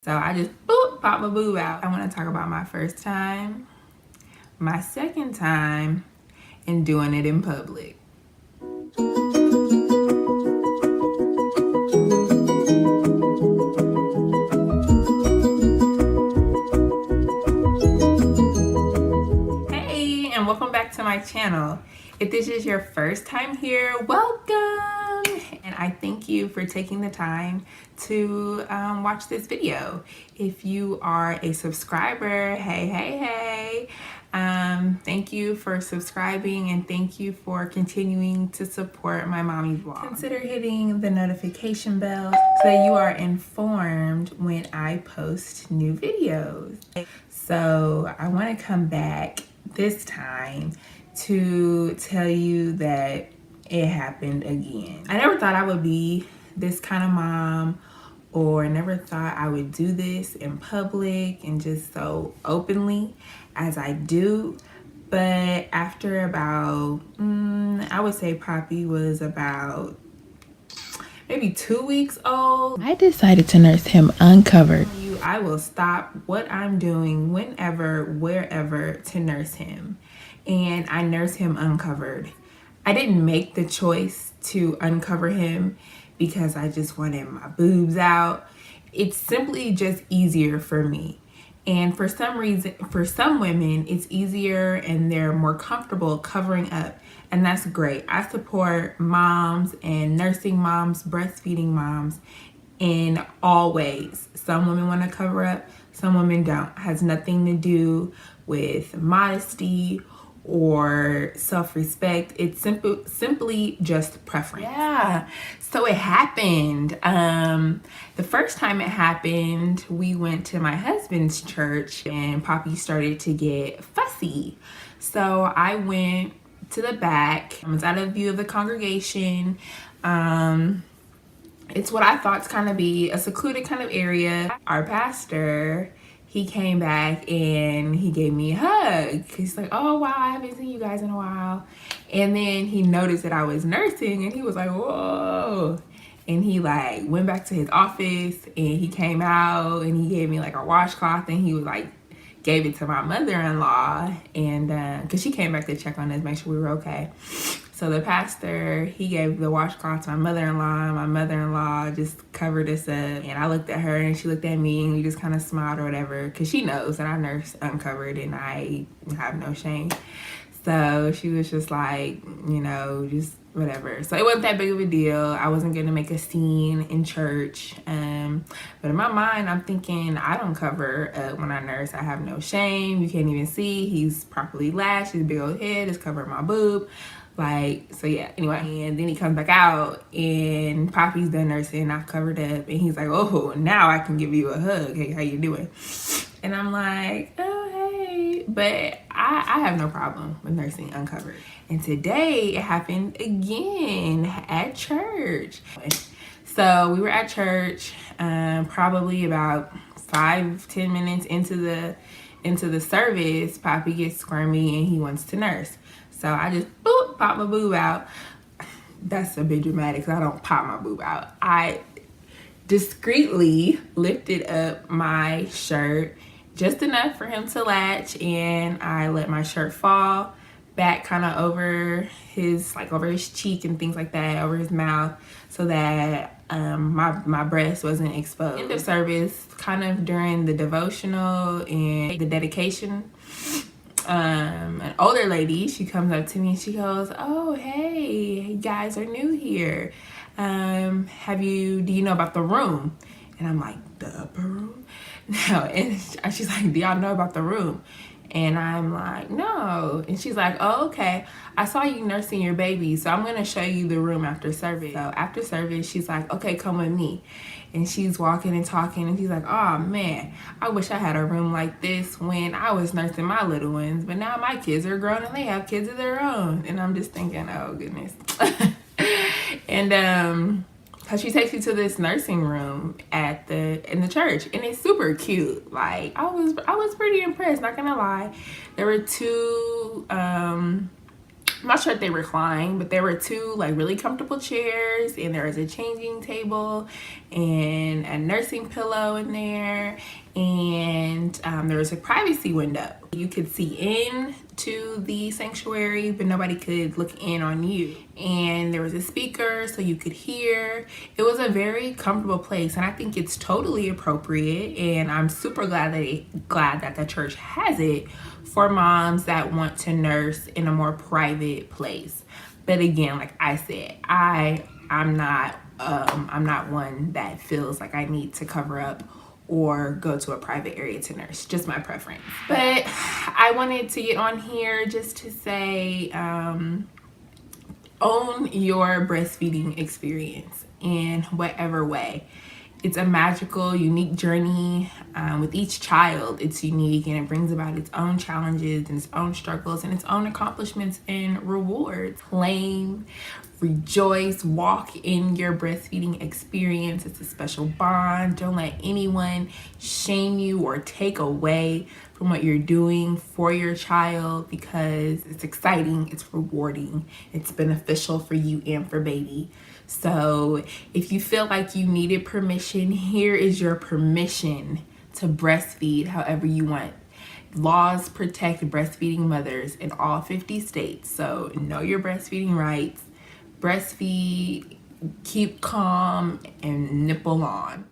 So I just pop my boob out. I want to talk about my first time, my second time, and doing it in public. Hey, and welcome back to my channel. If this is your first time here, welcome! And I thank you for taking the time to watch this video. If you are a subscriber, hey. Thank you for subscribing and thank you for continuing to support my mommy vlog. Consider hitting the notification bell so that you are informed when I post new videos. So I want to come back this time to tell you that it happened again. I never thought I would be this kind of mom, or never thought I would do this in public and just so openly as I do. But after about, I would say Poppy was about maybe 2 weeks old, I decided to nurse him uncovered. I will stop what I'm doing whenever, wherever to nurse him. And I nurse him uncovered. I didn't make the choice to uncover him because I just wanted my boobs out. It's simply just easier for me. And for some reason, for some women, it's easier and they're more comfortable covering up. And that's great. I support moms and nursing moms, breastfeeding moms in all ways. Some women want to cover up, some women don't. It has nothing to do with modesty or self-respect. It's simply just preference. Yeah, so it happened. The first time it happened, we went to my husband's church and Poppy started to get fussy. So I went to the back. I was out of view of the congregation. It's what I thought to kind of be a secluded kind of area. Our pastor, he came back and he gave me a hug. He's like, oh wow, I haven't seen you guys in a while. And then he noticed that I was nursing and he was like, whoa. And he like went back to his office and he came out and he gave me like a washcloth and he was like, gave it to my mother-in-law. And cause she came back to check on us, make sure we were okay. So the pastor, he gave the washcloth to my mother-in-law. My mother-in-law just covered us up. And I looked at her and she looked at me and we just kind of smiled or whatever. Because she knows that I nurse uncovered and I have no shame. So she was just like, you know, just whatever. So it wasn't that big of a deal. I wasn't going to make a scene in church. But in my mind, I'm thinking I don't cover when I nurse. I have no shame. You can't even see. He's properly latched. His big old head is covering my boob. Like, so yeah, anyway. And then he comes back out and Poppy's done nursing. I've covered up and he's like, oh, now I can give you a hug. Hey, how you doing? And I'm like, oh, hey. But I have no problem with nursing uncovered. And today it happened again at church. So we were at church probably about 5-10 minutes into the service. Poppy gets squirmy and he wants to nurse. So I just pop my boob out. That's a bit dramatic because I don't pop my boob out. I discreetly lifted up my shirt just enough for him to latch, and I let my shirt fall back kind of over his cheek and things like that, over his mouth, so that my breast wasn't exposed. In the service, kind of during the devotional and the dedication, an older lady, she comes up to me and she goes, oh, hey, you guys are new here. Do you know about the room? And I'm like, the upper room? No. And she's like, do y'all know about the room? And I'm like, no. And she's like, oh, okay. I saw you nursing your baby, so I'm going to show you the room after service. So after service, she's like, okay, come with me. And she's walking and talking, and she's like, oh, man, I wish I had a room like this when I was nursing my little ones. But now my kids are grown, and they have kids of their own. And I'm just thinking, oh, goodness. And so she takes me to this nursing room in the church, and it's super cute. Like I was pretty impressed, not gonna lie. There were two I'm not sure if they recline, but there were two like really comfortable chairs, and there was a changing table and a nursing pillow in there, and there was a privacy window. You could see into the sanctuary, but nobody could look in on you. And there was a speaker so you could hear. It was a very comfortable place, and I think it's totally appropriate, and I'm super glad that the church has it for moms that want to nurse in a more private place. But again, like I said, I'm not one that feels like I need to cover up or go to a private area to nurse. Just my preference. But I wanted to get on here just to say, own your breastfeeding experience in whatever way. It's a magical, unique journey. With each child, it's unique, and it brings about its own challenges and its own struggles and its own accomplishments and rewards. Claim, rejoice, walk in your breastfeeding experience. It's a special bond. Don't let anyone shame you or take away from what you're doing for your child, because it's exciting, it's rewarding, it's beneficial for you and for baby. So if you feel like you needed permission, here is your permission to breastfeed however you want. Laws protect breastfeeding mothers in all 50 states. So know your breastfeeding rights, breastfeed, keep calm, and nipple on.